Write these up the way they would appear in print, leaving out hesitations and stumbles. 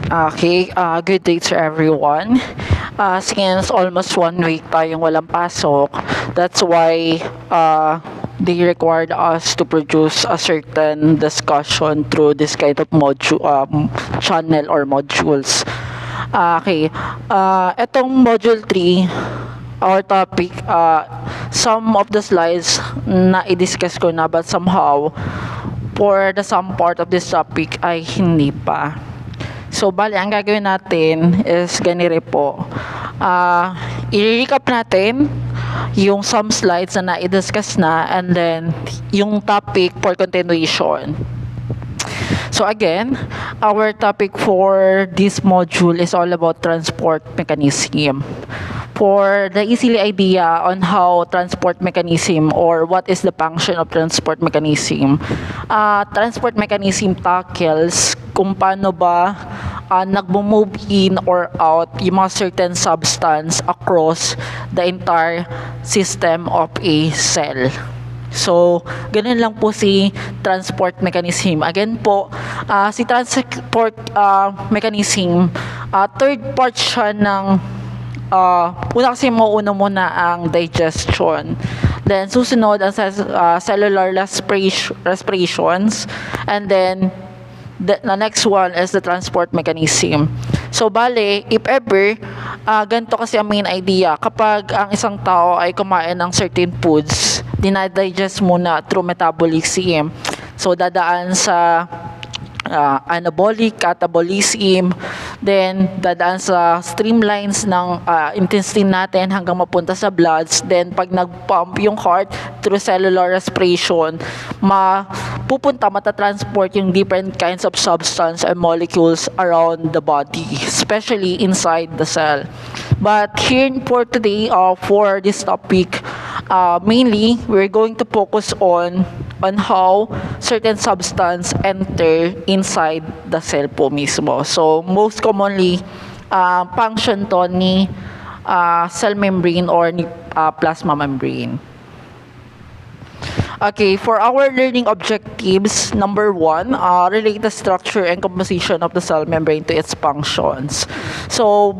Okay, good day to everyone. Since almost 1 week tayong walang pasok, that's why they required us to produce a certain discussion through this kind of module, channel or modules. Okay, etong module 3, our topic, some of the slides na i-discuss ko na but somehow for the some part of this topic ay hindi pa. So, bali, ang gagawin natin is ganire po. I-recap natin yung some slides na na-discuss na and then yung topic for continuation. So again, our topic for this module is all about transport mechanism. For the easily idea on how transport mechanism or what is the function of transport mechanism, transport mechanism tackles kung paano ba nagmo-move in or out yung mga certain substance across the entire system of a cell. So, ganun lang po si transport mechanism. Again po, si transport mechanism, third part siya ng una kasi mauuna muna ang digestion. Then, susunod ang cellular respirations. And then, the next one is the transport mechanism. So, bale, if ever, ganito kasi ang main idea. Kapag ang isang tao ay kumain ng certain foods, dinadigest muna through metabolism. So, dadaan sa anabolic, catabolism, then dadaan sa streamlines ng intestine natin hanggang mapunta sa bloods. Then pag nag-pump yung heart through cellular respiration, matatransport yung different kinds of substance and molecules around the body, especially inside the cell. But here for today, for this topic, mainly we're going to focus on how certain substance enter inside the cell po mismo. So, most commonly, function to ni cell membrane or ni plasma membrane. Okay, for our learning objectives, number 1, relate the structure and composition of the cell membrane to its functions. So,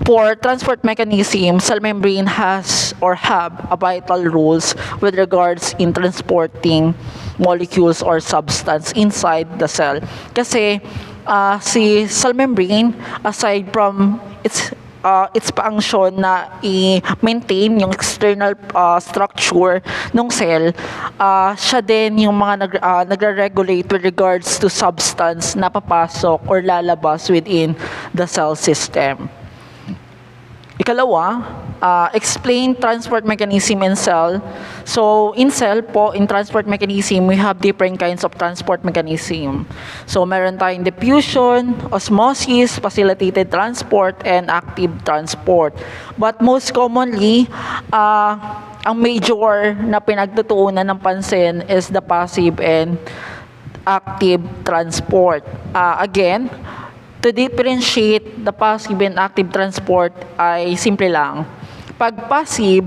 for transport mechanism, cell membrane has or have a vital roles with regards in transporting molecules or substance inside the cell. Kasi si cell membrane, aside from its function na i-maintain yung external structure ng cell, siya din yung mga nagre-regulate with regards to substance na papasok or lalabas within the cell system. Ikalawa, explain transport mechanism in cell. So, in cell po, in transport mechanism, we have different kinds of transport mechanism. So, meron tayong diffusion, osmosis, facilitated transport, and active transport. But most commonly, ang major na pinagtutuunan ng pansin is the passive and active transport. Again, to differentiate the passive and active transport ay simple lang. Pag passive,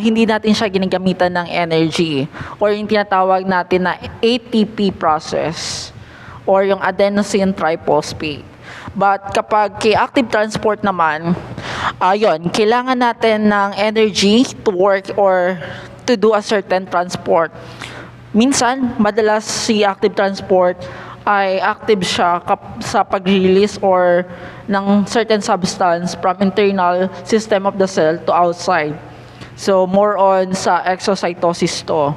hindi natin siya ginagamitan ng energy or yung tinatawag natin na ATP process or yung adenosine triphosphate. But kapag kay active transport naman, kailangan natin ng energy to work or to do a certain transport. Minsan, madalas si active transport ay active siya sa pag-release or ng certain substance from internal system of the cell to outside. So, more on sa exocytosis to.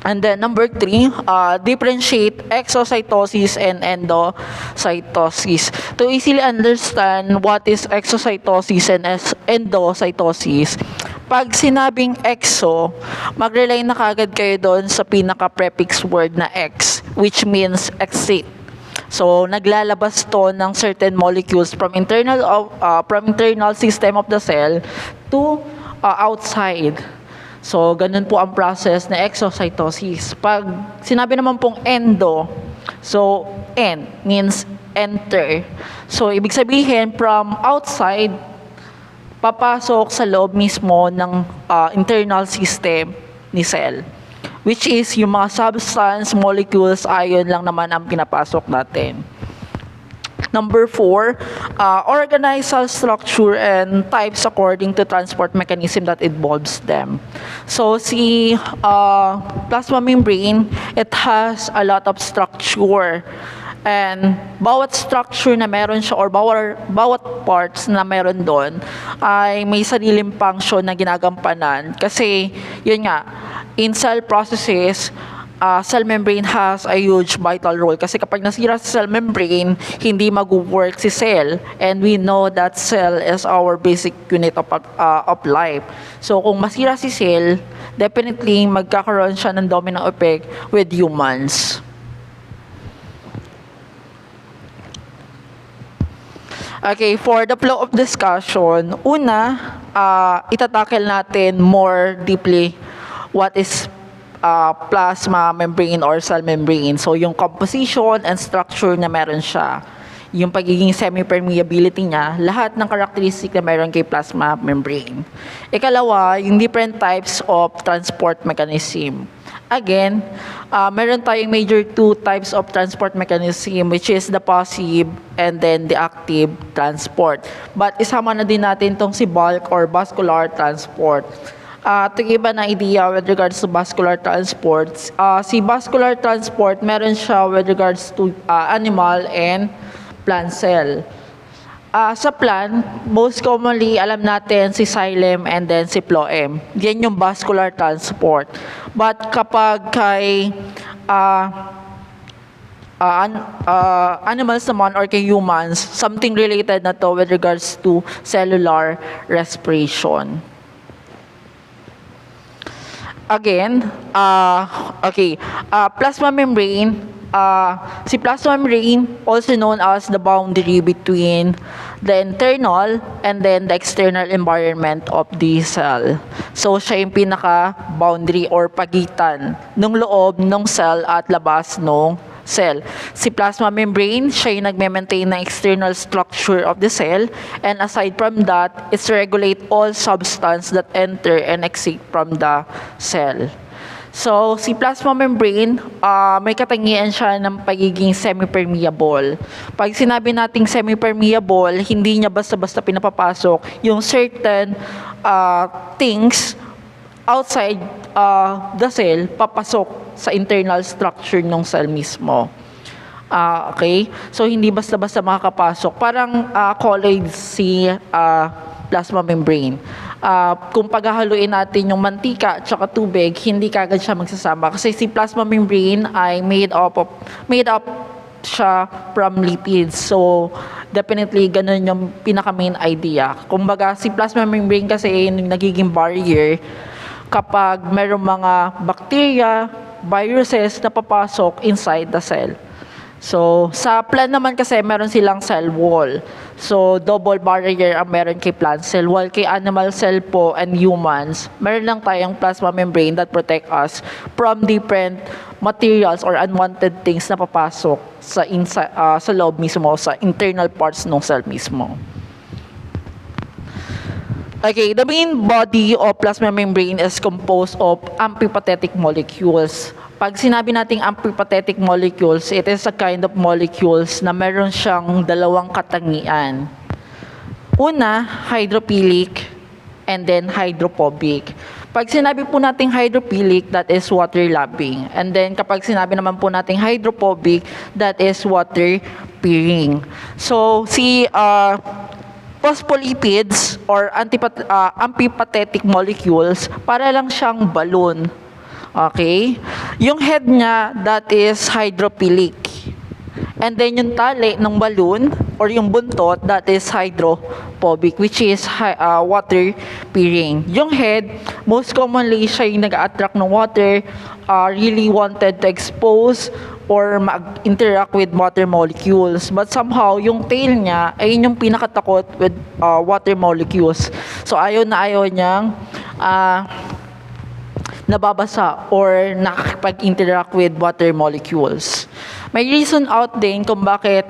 And then, number 3, differentiate exocytosis and endocytosis. To easily understand what is exocytosis and endocytosis, pag sinabing exo, mag-rely na kagad kayo doon sa pinaka-prefix word na X, which means exit. So, naglalabas to ng certain molecules from internal system of the cell to outside. So, ganun po ang process na exocytosis. Pag sinabi naman pong endo, so, N means enter. So, ibig sabihin, from outside, papasok sa loob mismo ng internal system ni cell. Which is yung mga substance, molecules, ion lang naman ang pinapasok natin. Number 4, organize cell structure and types according to transport mechanism that involves them. So, plasma membrane, it has a lot of structure. And bawat structure na meron siya or bawat parts na meron doon ay may sariling function na ginagampanan. Kasi, yun nga, in cell processes, cell membrane has a huge vital role kasi kapag nasira sa cell membrane, hindi mag-work si cell, and we know that cell is our basic unit of life. So kung masira si cell, definitely magkakaroon siya ng domino effect with humans. Okay, for the flow of discussion, una, itatackle natin more deeply what is plasma membrane or cell membrane. So, yung composition and structure na meron siya, yung pagiging semi-permeability niya, lahat ng characteristic na meron kay plasma membrane. Ikalawa, yung different types of transport mechanism. Again, meron tayong major two types of transport mechanism, which is the passive and then the active transport. But isama na din natin itong si bulk or vascular transport. To give an idea with regards to vascular transports, si vascular transport, meron siya with regards to animal and plant cell. Sa plant, most commonly, alam natin si xylem and then si phloem. Yan yung vascular transport. But kapag kay animals naman or kay humans, something related na to with regards to cellular respiration. Again, plasma membrane, si plasma membrane, also known as the boundary between the internal and then the external environment of the cell. So, siya yung pinaka-boundary or pagitan ng loob ng cell at labas ng cell. Si plasma membrane, siya yung nagme-maintain ng external structure of the cell, and aside from that, it regulates all substance that enter and exit from the cell. So, si plasma membrane, may katangian siya ng pagiging semi-permeable. Pag sinabi nating semi-permeable, hindi niya basta-basta pinapapasok yung certain things outside the cell, papasok sa internal structure ng cell mismo. Okay? So, hindi basta-basta makakapasok. Parang colloid si plasma membrane. Kung paghahaluin natin yung mantika at saka tubig, hindi kagad siya magsasama. Kasi si plasma membrane ay made up siya from lipids. So, definitely, ganun yung pinaka-main idea. Kumbaga, si plasma membrane kasi yung nagiging barrier kapag mayroong mga bacteria, viruses na papasok inside the cell. So, sa plant naman kasi meron silang cell wall. So, double barrier ang meron kay plant cell wall. Kay animal cell po and humans, meron lang tayong plasma membrane that protect us from different materials or unwanted things na papasok sa loob mismo, sa internal parts ng cell mismo. Okay, the main body of plasma membrane is composed of amphipathetic molecules. Pag sinabi nating amphipathetic molecules, it is a kind of molecules na meron siyang dalawang katangian. Una, hydrophilic and then hydrophobic. Pag sinabi po nating hydrophilic, that is water-loving. And then kapag sinabi naman po nating hydrophobic, that is water-bearing. So, phospholipids or amphipathetic molecules, para lang siyang balloon. Okay? Yung head niya, that is hydrophilic. And then yung tali ng balloon or yung buntot, that is hydrophobic, which is water-bearing. Yung head, most commonly, siya yung nag-attract ng water, really wanted to expose or mag-interact with water molecules. But somehow, yung tail niya, ay yung pinakatakot with water molecules. So, ayaw niyang nababasa or nakakapag-interact with water molecules. May reason out din kung bakit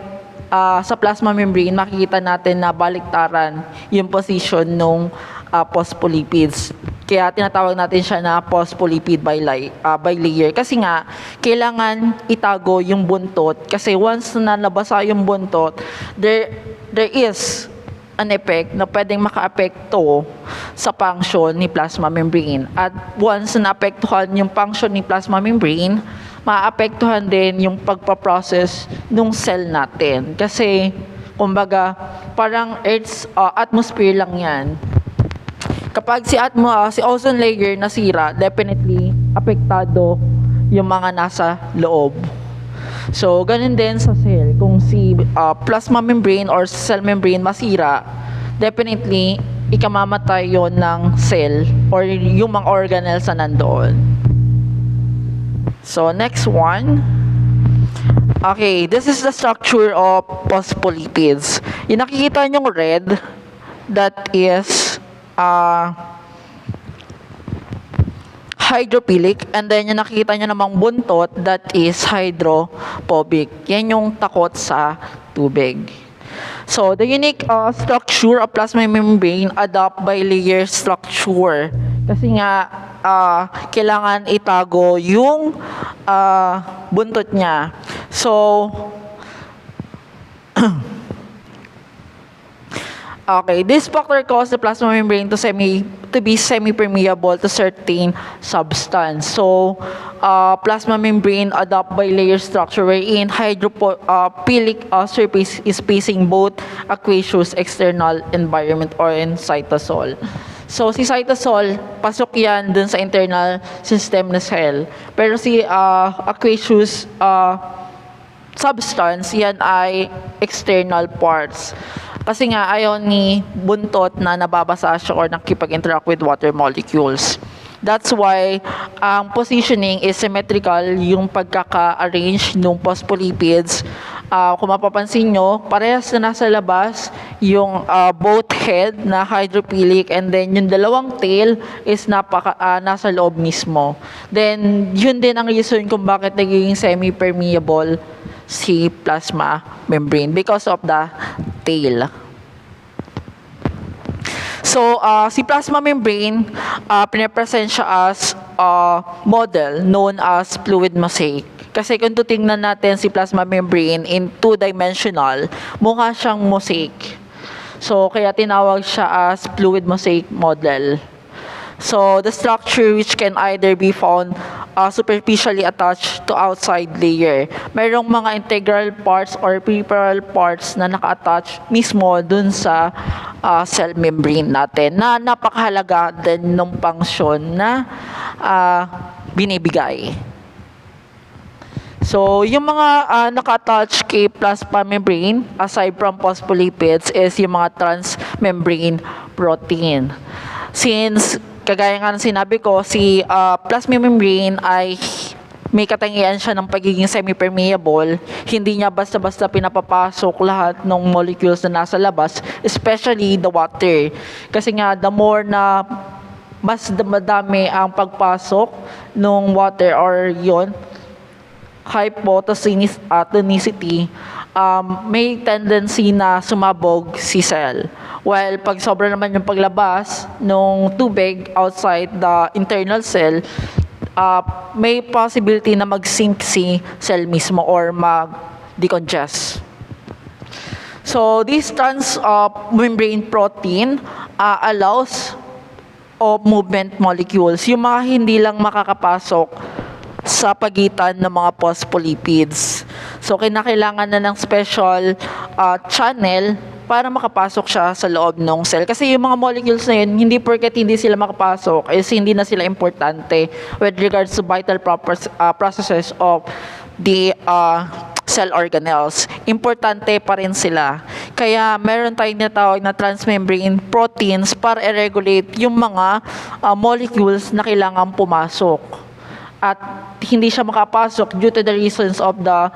sa plasma membrane makikita natin na baliktaran yung position ng phospholipids. Kaya tinatawag natin siya na phospholipid bilayer. Kasi nga, kailangan itago yung buntot. Kasi once na nabasa yung buntot, there is an effect na pwedeng maka-apekto sa function ni plasma membrane. At once na naapektuhan yung function ni plasma membrane, maapektuhan din yung pagpaprocess ng cell natin. Kasi, kumbaga, parang Earth's atmosphere lang yan. Kapag si ozone layer nasira, definitely apektado yung mga nasa loob. So, ganun din sa cell. Kung si plasma membrane or cell membrane masira, definitely ikamamatay yon ng cell or yung mga organelles na nandoon. So, next one. Okay, this is the structure of phospholipids. Yung nakikita nyong red, that is hydrophilic, and then yung nakikita nyo namang buntot, that is hydrophobic. Yan yung takot sa tubig. So, the unique structure of plasma membrane adopt bilayer structure. Kasi nga, kailangan itago yung buntot niya. So, okay, this factor causes the plasma membrane to be semi-permeable to certain substance. So, plasma membrane adopt bilayer structure wherein hydrophilic surface is facing both aqueous external environment or in cytosol. So, si cytosol, pasok yan dun sa internal system na cell. Pero si aqueous substance, yan ay external parts. Kasi nga ayaw ni buntot na nababasa siya or nakipag-interact with water molecules. That's why ang positioning is symmetrical, yung pagkaka-arrange ng phospholipids. Kung mapapansin nyo, parehas na nasa labas yung both head na hydrophilic, and then yung dalawang tail is nasa loob mismo. Then, yun din ang reason kung bakit nagiging semi-permeable si plasma membrane because of the tail. So, si plasma membrane, pinapresent siya as model known as fluid mosaic. Kasi kung tutingnan natin si plasma membrane in two-dimensional, mukha siyang mosaic. So, kaya tinawag siya as fluid mosaic model. So, the structure which can either be found superficially attached to outside layer. Mayroong mga integral parts or peripheral parts na naka-attach mismo dun sa cell membrane natin na napakahalaga din ng function na binibigay. So, yung mga naka-attach kay plasma membrane, aside from phospholipids, is yung mga transmembrane protein. Since kagaya nga ng sinabi ko, si plasma membrane ay may katangian siya ng pagiging semi-permeable. Hindi niya basta-basta pinapapasok lahat ng molecules na nasa labas, especially the water. Kasi nga, the more na mas madami ang pagpasok ng water or yon hypotonicity, may tendency na sumabog si cell. While pag sobra naman yung paglabas ng tubig outside the internal cell, may possibility na mag-sink si cell mismo or mag-decongest. So, this transmembrane protein allows of movement molecules, yung mga hindi lang makakapasok sa pagitan ng mga phospholipids. So, kinakailangan na ng special channel para makapasok siya sa loob ng cell. Kasi yung mga molecules na yun, hindi porket hindi sila makapasok, is hindi na sila importante with regards to vital processes of the cell organelles. Importante pa rin sila. Kaya meron tayong natawag na transmembrane proteins para i-regulate yung mga molecules na kailangan pumasok. At hindi siya makapasok due to the reasons of the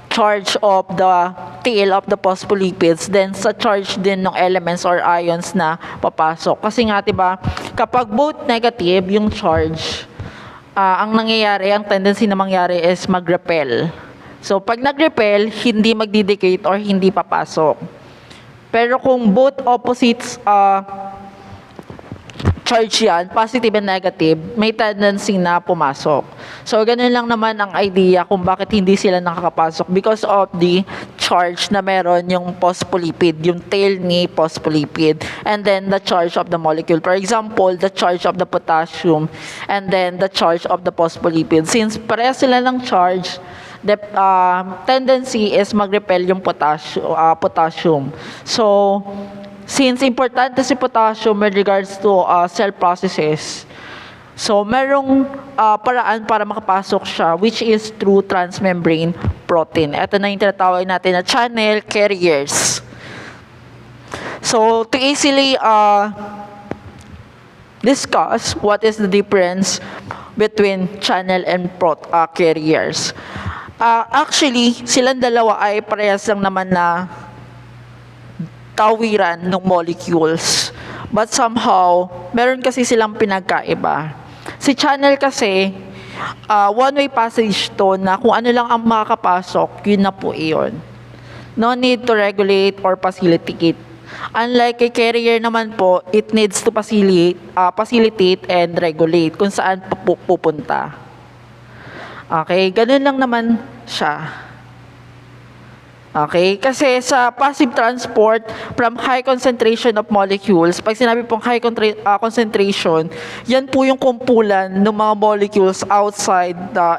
charge of the tail of the phospholipids, then sa charge din ng elements or ions na papasok. Kasi nga, diba, kapag both negative yung charge, ang nangyayari, ang tendency na mangyari is mag-repel. So, pag nag-repel, hindi magdidicate or hindi papasok. Pero kung both opposites charge yan, positive and negative, may tendency na pumasok. So, ganun lang naman ang idea kung bakit hindi sila nakakapasok because of the charge na meron yung phospholipid, yung tail ni phospholipid, and then the charge of the molecule. For example, the charge of the potassium, and then the charge of the phospholipid. Since pareha sila ng charge, the tendency is mag-repel yung potassium. So, since importante si potassium with regards to cell processes, so merong paraan para makapasok siya, which is through transmembrane protein. Ito na yung tinatawag natin na channel carriers. So, to easily discuss what is the difference between channel and carriers. Actually, silang dalawa ay parehas lang naman na tawiran ng molecules. But somehow, meron kasi silang pinagkaiba. Si channel kasi, one-way passage to na kung ano lang ang makakapasok, yun na po iyon. No need to regulate or facilitate. Unlike a carrier naman po, it needs to facilitate and regulate kung saan pupunta. Okay, ganun lang naman siya. Okay, kasi sa passive transport from high concentration of molecules, pag sinabi pong high concentration, yan po yung kumpulan ng mga molecules outside the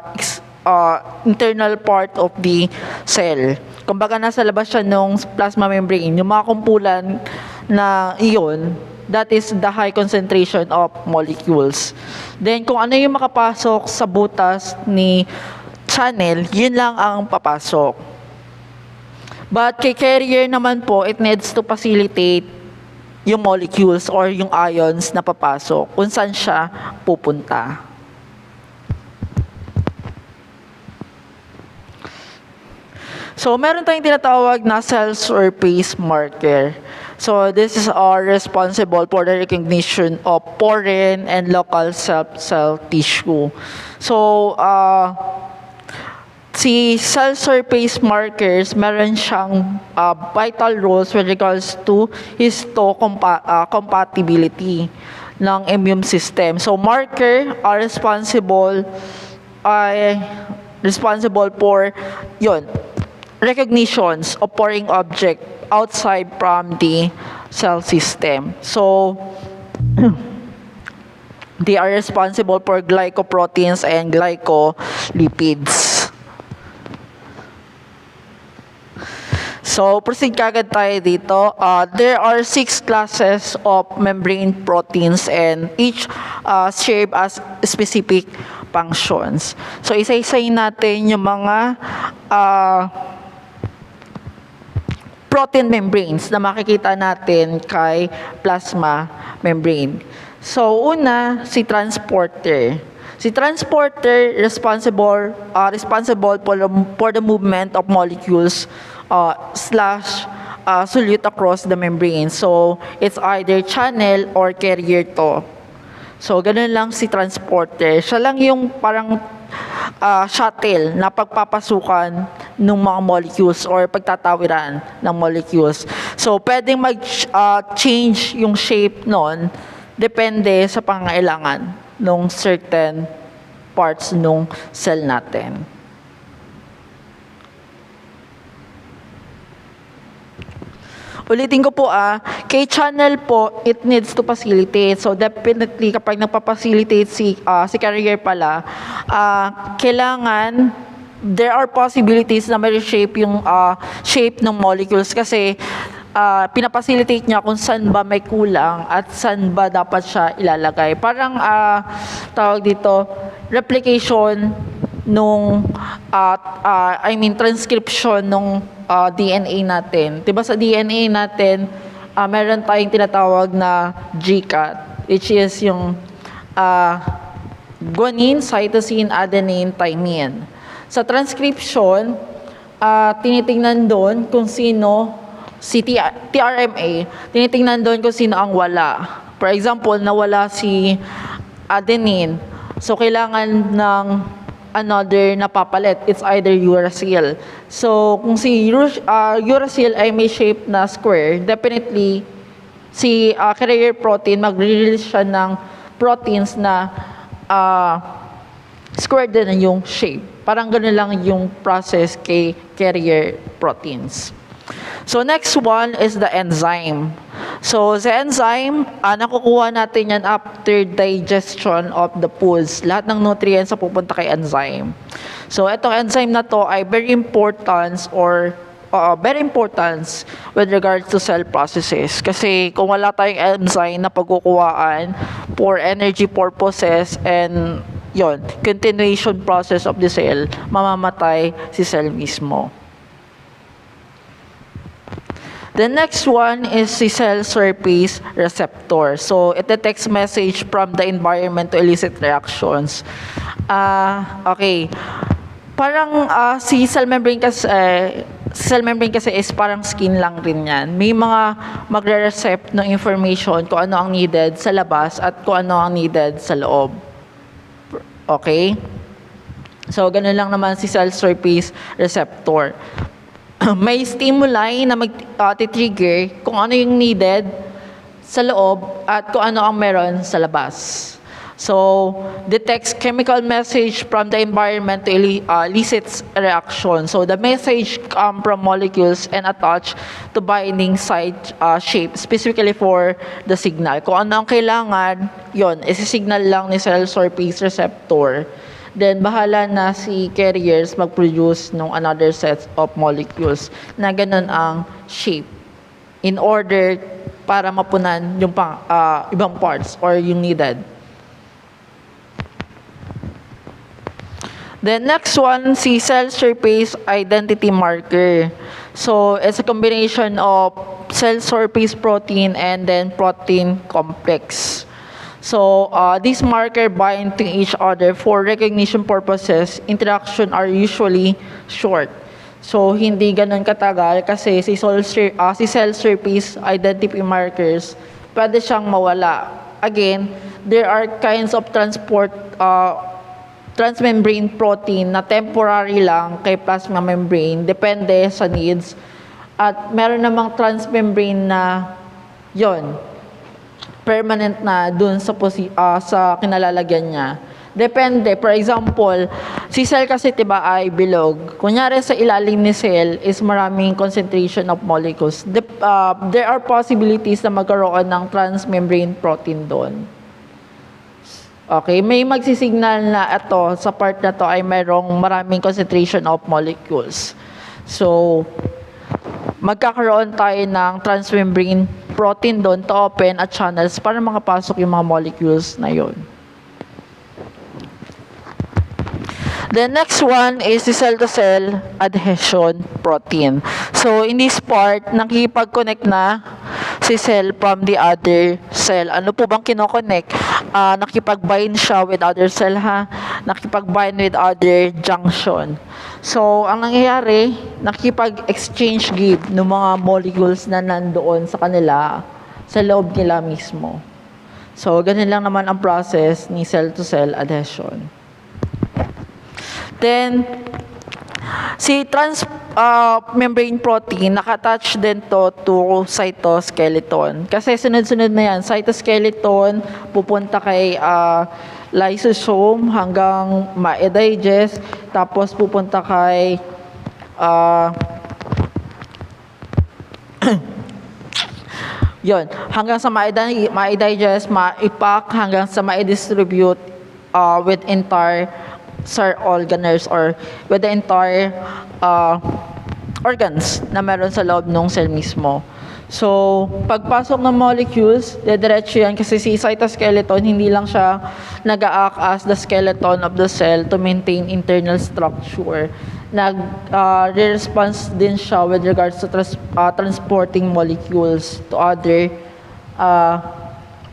internal part of the cell. Kumbaga nasa labas siya ng plasma membrane, yung mga kumpulan na iyon, that is the high concentration of molecules. Then kung ano yung makapasok sa butas ni channel, yun lang ang papasok. But kay carrier naman po, it needs to facilitate yung molecules or yung ions na papasok kung saan siya pupunta. So, meron tayong tinatawag na cell surface marker. So, this is responsible for the recognition of foreign and local cell tissue. So, si cell surface markers, meron siyang vital roles with regards to histocompatibility ng immune system. So, marker are responsible for recognitions of foreign object outside from the cell system. So, they are responsible for glycoproteins and glycolipids. So, proceed kagad tayo dito. There are 6 classes of membrane proteins and each serve as specific functions. So, isa-isayin natin yung mga protein membranes na makikita natin kay plasma membrane. So, una, si transporter. Si transporter responsible for the movement of molecules solute across the membrane. So, it's either channel or carrier to. So, ganun lang si transporter. Siya lang yung parang shuttle na pagpapasukan ng mga molecules or pagtatawiran ng molecules. So, pwedeng mag-change yung shape nun depende sa pangailangan ng certain parts ng cell natin. Ulitin ko po kay channel po, it needs to facilitate. So definitely kapag nagpa-facilitate si carrier pala, kailangan there are possibilities na may shape yung shape ng molecules kasi pinapacilitate niya kung saan ba may kulang at saan ba dapat siya ilalagay. Parang tawag dito, replication nung transcription nung DNA natin. 'Di ba sa DNA natin, meron tayong tinatawag na GCAT, which is yung guanine, cytosine, adenine, thymine. Sa transcription, tinitingnan doon kung sino si tRNA, tinitingnan doon kung sino ang wala. For example, nawala si adenine. So kailangan ng another na papalit. It's either uracil. So, kung si uracil ay may shape na square, definitely si carrier protein, magre-release siya ng proteins na square din yung shape. Parang gano'n lang yung process kay carrier proteins. So next one is the enzyme. So the enzyme, nakukuha natin yan after digestion of the foods. Lahat ng nutrients na pupunta kay enzyme. So itong enzyme na to ay very important with regards to cell processes. Kasi kung wala tayong enzyme na pagkukuhaan for energy purposes and continuation process of the cell, mamamatay si cell mismo. The next one is the cell surface receptor. So it detects message from the environment to elicit reactions. Okay. Parang si cell membrane kasi is parang skin lang rin yan. May mga magre-recept ng information kung ano ang needed sa labas at kung ano ang needed sa loob. Okay? So, ganun lang naman si cell surface receptor. May stimuli na mag-trigger kung ano yung needed sa loob at kung ano ang meron sa labas. So, detects chemical message from the environment to elicit reaction. So, the message come from molecules and attach to binding site shape, specifically for the signal. Kung ano ang kailangan, isi-signal lang ni cell surface receptor. Then, bahala na si carriers mag-produce ng another set of molecules na ganun ang shape in order para mapunan yung ibang parts or yung needed. Then next one, si cell surface identity marker. So, it's a combination of cell surface protein and then protein complex. So, these marker bind to each other for recognition purposes. Interaction are usually short. So, hindi ganun katagal kasi si cell surface identity markers, pwede siyang mawala. Again, there are kinds of transmembrane protein na temporary lang kay plasma membrane, depende sa needs. At meron namang transmembrane na permanent na dun sa kinalalagyan niya. Depende. For example, si cell kasi diba ay bilog. Kunyari sa ilalim ni cell is maraming concentration of molecules. There are possibilities na magkaroon ng transmembrane protein doon. Okay, may magsisignal na ito sa part na to ay mayroong maraming concentration of molecules. So, magkakaroon tayo ng transmembrane protein doon to open at channels para makapasok yung mga molecules na yon. The next one is the cell-to-cell adhesion protein. So, in this part, nakikipag-connect na si cell from the other cell. Ano po bang kinoconnect? Nakipag-bind siya with other cell, nakipag-bind with other junction. So, ang nangyayari, nakipag-exchange give ng mga molecules na nandoon sa kanila, sa loob nila mismo. So, ganun lang naman ang process ni cell-to-cell adhesion. Then, si transmembrane protein, nakatouch din to cytoskeleton. Kasi sunod-sunod na yan. Cytoskeleton, pupunta kay lysosome hanggang ma-digest. Tapos pupunta kay hanggang sa ma-digest, ma-ipack, hanggang sa ma-distribute with entire organelles or with the entire organs na meron sa loob ng cell mismo. So, pagpasok ng molecules, dediretso yan kasi si cytoskeleton, hindi lang siya nag-act as the skeleton of the cell to maintain internal structure. Nag-response din siya with regards to transporting molecules to other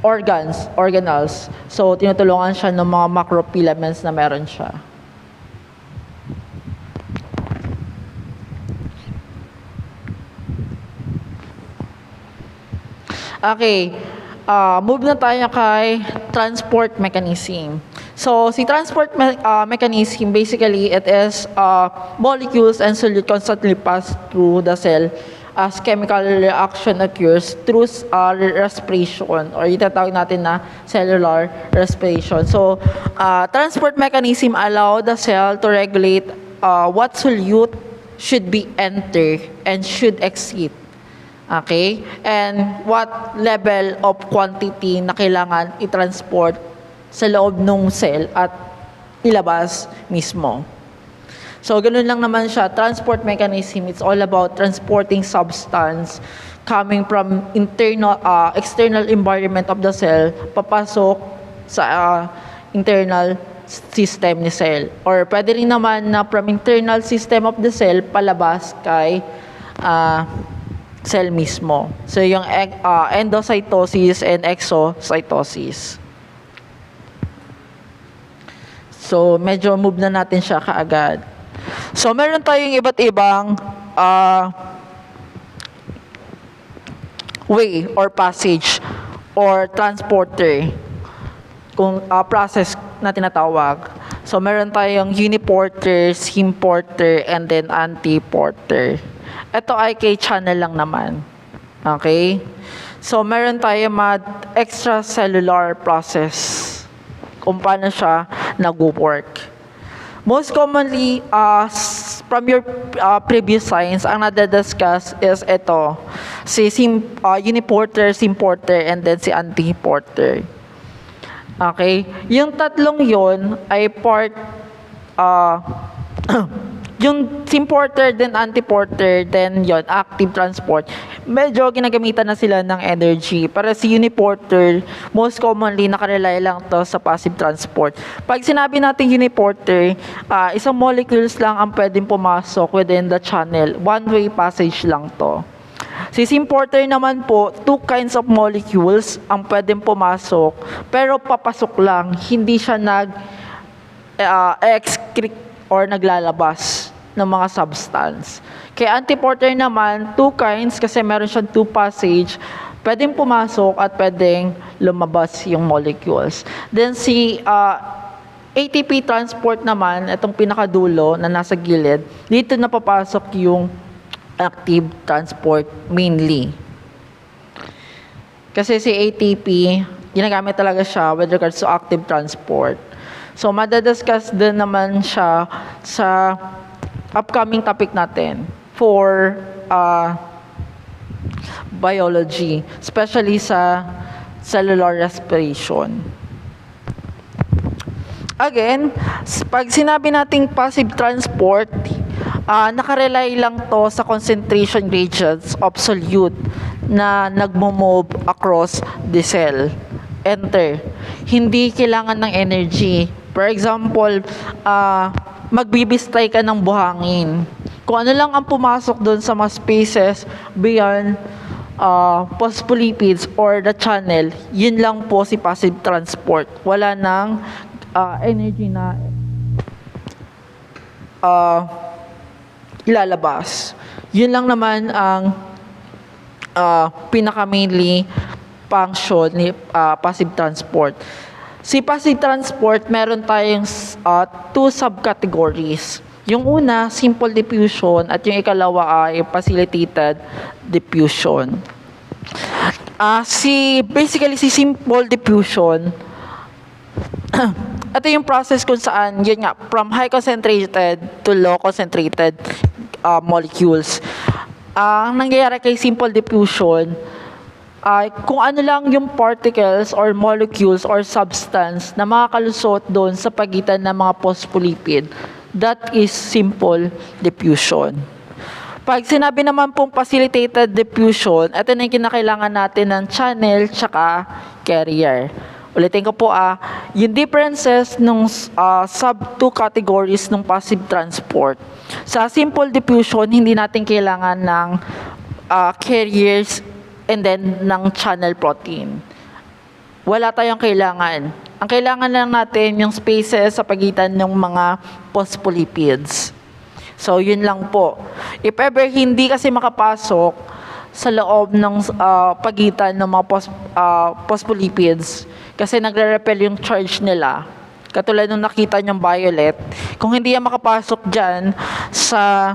organelles. So, tinutulungan siya ng mga macrofilaments na meron siya. Okay, move na tayo kay transport mechanism. So, si transport mechanism, basically, it is molecules and solute constantly pass through the cell as chemical reaction occurs through respiration, or itatawag natin na cellular respiration. So, transport mechanism allow the cell to regulate what solute should be enter and should exit. Okay? And what level of quantity na kailangan i-transport sa loob ng cell at ilabas mismo. So, ganun lang naman siya. Transport mechanism, it's all about transporting substance coming from external environment of the cell, papasok sa internal system ni cell. Or pwede rin naman na from internal system of the cell, palabas kay cell mismo. So, yung endocytosis and exocytosis. So, medyo move na natin siya kaagad. So, meron tayong iba't ibang way or passage or transporter kung process na tinatawag. So, meron tayong uniporter, hemporter, and then antiporter. Ito ay kay channel lang naman. Okay? So, meron tayong extracellular process kung paano siya nag-work. Most commonly, from your previous science, ang nadadiscuss is ito, si uniporter, hemporter, and then si antiporter. Okay? Yung tatlong yon ay part, yung hemporter, then antiporter, then yon active transport. Medyo ginagamitan na sila ng energy. Para si uniporter, most commonly, nakarely lang to sa passive transport. Pag sinabi natin uniporter, isang molecules lang ang pwedeng pumasok within the channel. One-way passage lang to. Si hemporter naman po, two kinds of molecules ang pwedeng pumasok, pero papasok lang, hindi siya excrete or naglalabas ng mga substance. Kay antiporter naman, two kinds kasi meron siyang two passage, pwedeng pumasok at pwedeng lumabas yung molecules. Then si ATP transport naman, itong pinakadulo na nasa gilid, dito na papasok yung active transport mainly. Kasi si ATP, ginagamit talaga siya with regards to active transport. So, madadiscuss din naman siya sa upcoming topic natin for biology, especially sa cellular respiration. Again, pag sinabi nating passive transport, nakarely lang to sa concentration gradients of solute na nagmo-move across the cell. Enter. Hindi kailangan ng energy. For example, magbibistay ka ng buhangin. Kung ano lang ang pumasok doon sa mga spaces beyond phospholipids or the channel, yun lang po si passive transport. Wala nang energy na ilalabas. Yun lang naman ang pinaka-mainly function ni passive transport. Si passive transport, meron tayong two subcategories. Yung una, simple diffusion, at yung ikalawa ay facilitated diffusion. Basically, si simple diffusion, ito yung process kung saan, yun nga, from high concentrated to low concentrated molecules. Ang nangyayari kay simple diffusion, kung ano lang yung particles or molecules or substance na makakalusot doon sa pagitan ng mga phospholipid, that is simple diffusion. Pag sinabi naman pong facilitated diffusion, ito na yung kinakailangan natin ng channel tsaka carrier. Ulitin ko po, yung differences ng sub-two categories ng passive transport. Sa simple diffusion, hindi natin kailangan ng carriers and then ng channel protein. Wala tayong kailangan. Ang kailangan lang natin yung spaces sa pagitan ng mga phospholipids. So, yun lang po. If ever hindi kasi makapasok sa loob ng pagitan ng mga phospholipids, kasi nagre-repel yung charge nila, katulad nung nakita niyong violet, kung hindi yan makapasok dyan sa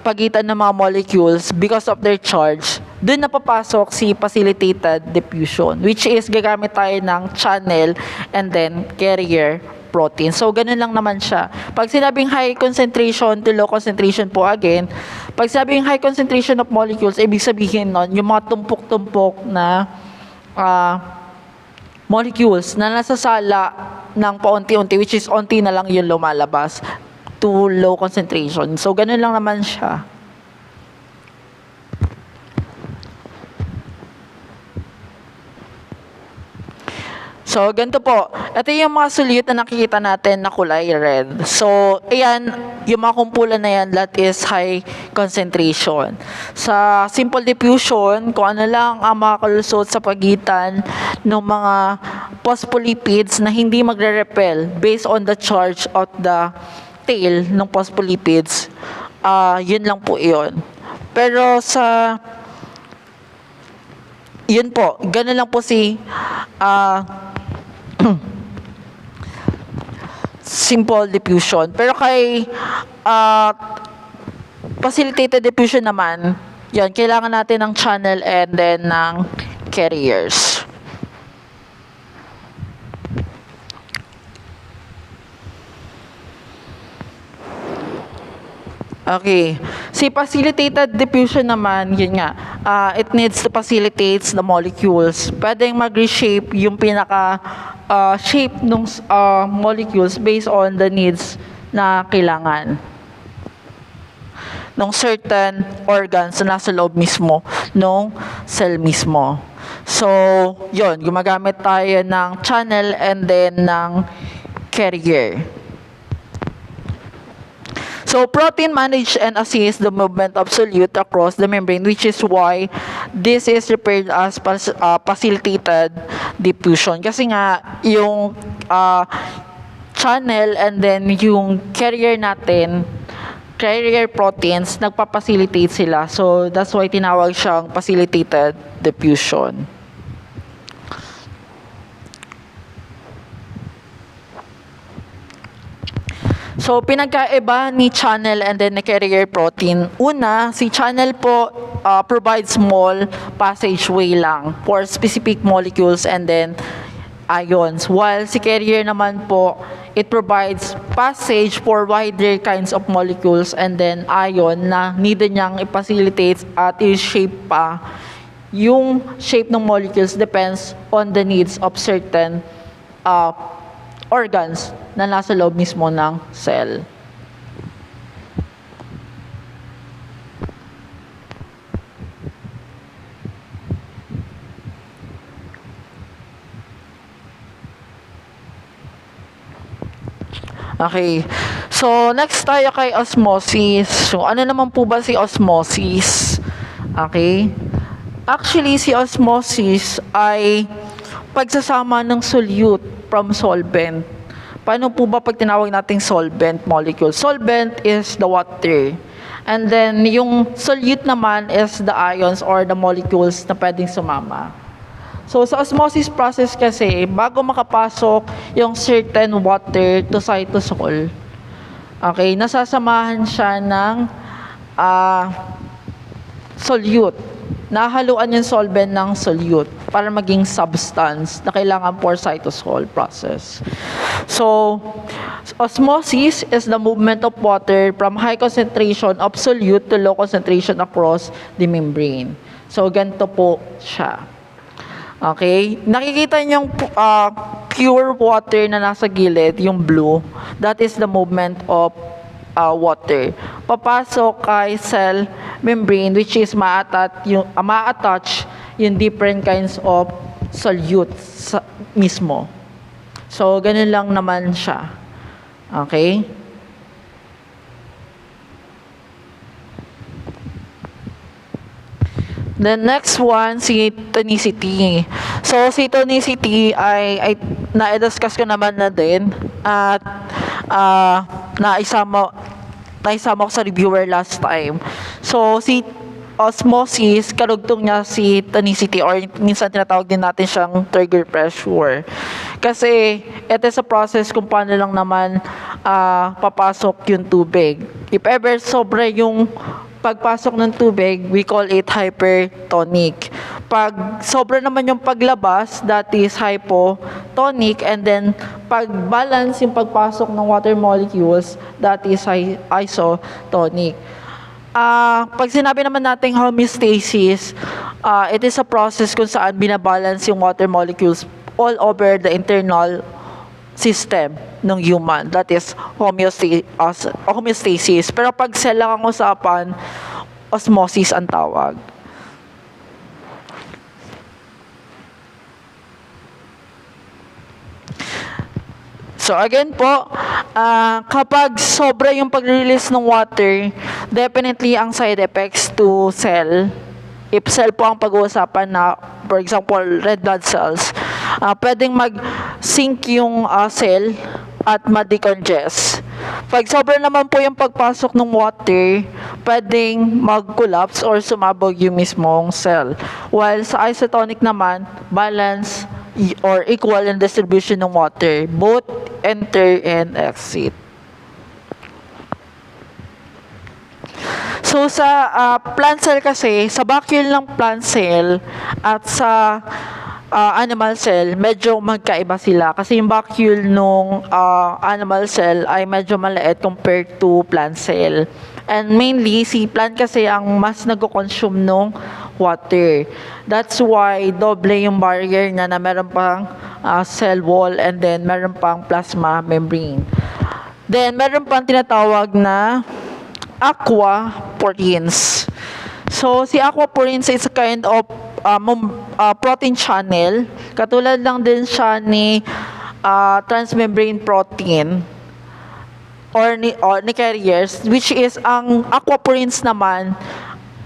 pagitan ng mga molecules because of their charge, dun napapasok si facilitated diffusion, which is gagamit tayo ng channel and then carrier protein. So, ganun lang naman siya. Pag sinabing high concentration to low concentration po again, pag sinabing high concentration of molecules, ibig sabihin nun, yung mga tumpok-tumpok na molecules na nasasala ng paunti-unti, which is unti na lang yung lumalabas to low concentration. So, ganun lang naman siya. So, ganito po. Ito yung mga solute na nakikita natin na kulay red. So, ayan, yung mga kumpulan na yan, that is high concentration. Sa simple diffusion, kung ano lang ang makakalusot sa pagitan ng mga phospholipids na hindi magre-repel based on the charge of the tail ng phospholipids, yun lang po yun. Pero sa yun po, ganun lang po si simple diffusion. Pero kay facilitated diffusion naman, yan, kailangan natin ng channel and then ng carriers. Okay. Si facilitated diffusion naman, yun nga, it needs to facilitate the molecules. Pwedeng mag-reshape yung pinaka-shape ng molecules based on the needs na kailangan ng certain organs na nasa loob mismo ng cell mismo. So, yun, gumagamit tayo ng channel and then ng carrier. So, protein manage and assist the movement of solute across the membrane, which is why this is referred as facilitated diffusion. Kasi nga, yung channel and then yung carrier natin, carrier proteins, nagpa-facilitate sila. So, that's why tinawag siyang facilitated diffusion. So, pinagkaiba ni channel and then the carrier protein. Una, si channel po provides small passageway lang for specific molecules and then ions. While si carrier naman po, it provides passage for wider kinds of molecules and then ion na needed niyang i-facilitate at i-shape pa. Yung shape ng molecules depends on the needs of certain organs na nasa loob mismo ng cell. Okay. So, next tayo kay osmosis. So, ano naman po ba si osmosis? Okay. Actually, si osmosis ay pagsasama ng solute from solvent. Paano po ba pag tinawag nating solvent molecule? Solvent is the water. And then, yung solute naman is the ions or the molecules na pwedeng sumama. So, sa osmosis process kasi, bago makapasok yung certain water to cytosol, okay, nasasamahan siya ng solute. Nahaluan yung solvent ng solute para maging substance na kailangan for cytosol process. So, osmosis is the movement of water from high concentration of solute to low concentration across the membrane. So, ganito po siya. Okay? Nakikita niyong pure water na nasa gilid, yung blue. That is the movement of water. Papasok kay cell membrane which is ma-attach yung different kinds of solutes mismo. So, ganun lang naman siya. Okay? The next one, si tonicity. So, si tonicity ay na-discuss ko naman na din at naisama ko sa reviewer last time. So, si osmosis, karugtong niya si tonicity or minsan tinatawag din natin siyang trigger pressure. Kasi, ito sa process kung paano lang naman papasok yung tubig. If ever sobra yung pagpasok ng tubig, we call it hypertonic. Pag sobra naman yung paglabas, that is hypotonic. And then, pag balance yung pagpasok ng water molecules, that is isotonic. Pag sinabi naman natin homeostasis, it is a process kung saan binabalance yung water molecules all over the internal system ng human. That is homeostasis. Pero pag cell lang ang usapan, osmosis ang tawag. So again po, kapag sobra yung pag-release ng water, definitely ang side effects to cell, if cell po ang pag-uusapan na, for example, red blood cells, pwedeng mag-sink yung cell at ma-decongest. Pag sobra naman po yung pagpasok ng water, pwedeng mag-collapse or sumabog yung mismong cell. While sa isotonic naman, balance or equal in distribution ng water, both enter and exit. So sa plant cell kasi, sa vacuole ng plant cell at sa animal cell, medyo magkaiba sila. Kasi yung vacuole ng animal cell ay medyo maliit compared to plant cell. And mainly, si plant kasi ang mas nag-consume ng water. That's why doble yung barrier na meron pang cell wall and then meron pang plasma membrane. Then, meron pang tinatawag na aquaporins. So, si aquaporins is a kind of protein channel. Katulad lang din siya ni transmembrane protein or ni carriers, which is ang aquaporins naman,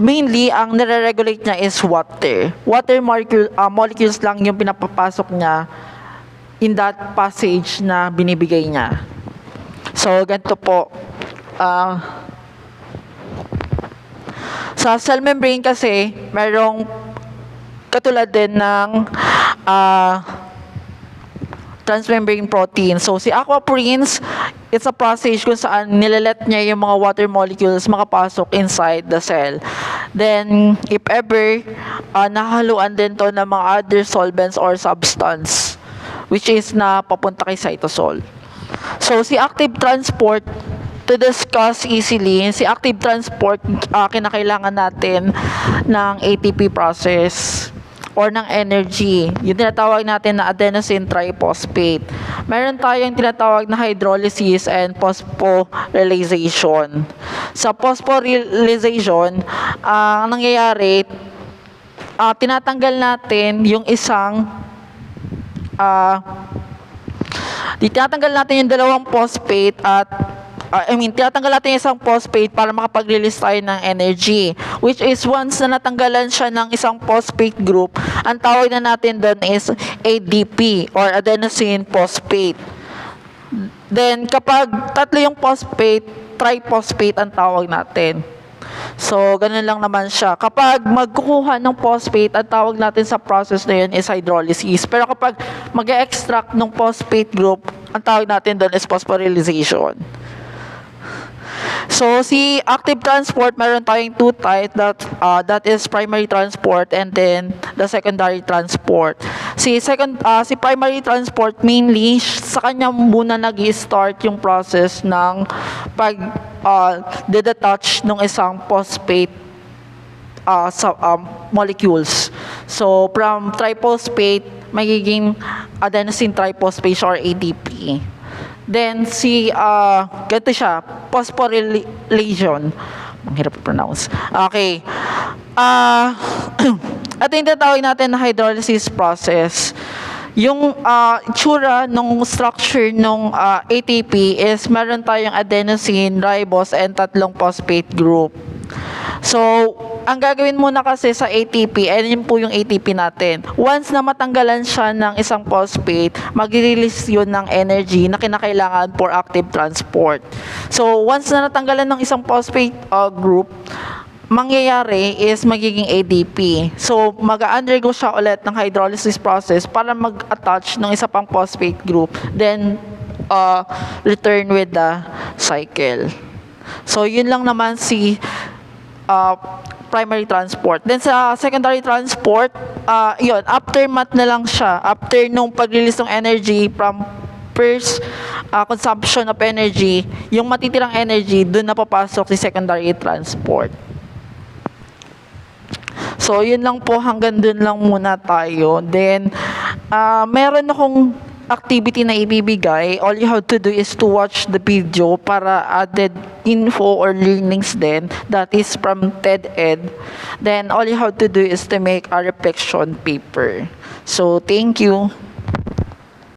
mainly ang nire-regulate niya is water. Water molecules lang yung pinapapasok niya in that passage na binibigay niya. So, ganito po. Sa cell membrane kasi, merong katulad din ng transmembrane protein. So, si aquaporins, it's a process kung saan nilalet niya yung mga water molecules makapasok inside the cell. Then, if ever, nahaluan din to ng mga other solvents or substance, which is na papunta kay cytosol. So, si active transport, to discuss easily, si active transport, kinakailangan natin ng ATP process or ng energy. Yung tinatawag natin na adenosine triphosphate. Meron tayong tinatawag na hydrolysis and phosphorylation. Sa phosphorylation, ang nangyayari, tinatanggal natin yung isang tinatanggal natin yung dalawang phosphate at tinatanggal natin yung isang phosphate para makapag-release tayo ng energy. Which is once na natanggalan siya ng isang phosphate group, ang tawag na natin doon is ADP or adenosine phosphate. Then kapag tatlo yung phosphate, triphosphate ang tawag natin. So, ganun lang naman siya. Kapag magkukuha ng phosphate, ang tawag natin sa process na yun is hydrolysis. Pero kapag mag-extract ng phosphate group, ang tawag natin doon is phosphorylation. So, si active transport, meron tayong two types that is primary transport and then the secondary transport. Si primary transport, mainly, sa kanya muna nag-i-start yung process ng detach ng isang phosphate molecules. So, from triphosphate, magiging adenosine triphosphate or ADP. Then, ganito siya, phosphorylation. Ang hirap i-pronounce. Okay. At yung tinatawag natin na hydrolysis process. Yung itsura ng structure ng ATP is meron tayong adenosine, ribose, and tatlong phosphate group. So, ang gagawin muna kasi sa ATP, yun po yung ATP natin. Once na matanggalan siya ng isang phosphate, mag-release yun ng energy na kinakailangan for active transport. So, once na natanggalan ng isang phosphate group, mangyayari is magiging ADP. So, mag-undergo siya ulit ng hydrolysis process para mag-attach ng isa pang phosphate group. Then, return with the cycle. So, yun lang naman si uh, primary transport. Then sa secondary transport, yun, aftermath na lang siya. After nung pag-release ng energy from first consumption of energy, yung matitirang energy, dun na papasok si secondary transport. So, yun lang po, hanggang dun lang muna tayo. Then, meron akong activity na ibibigay. All you have to do is to watch the video para added info or learnings then. That is from TED-Ed. Then, all you have to do is to make a reflection paper. So, thank you.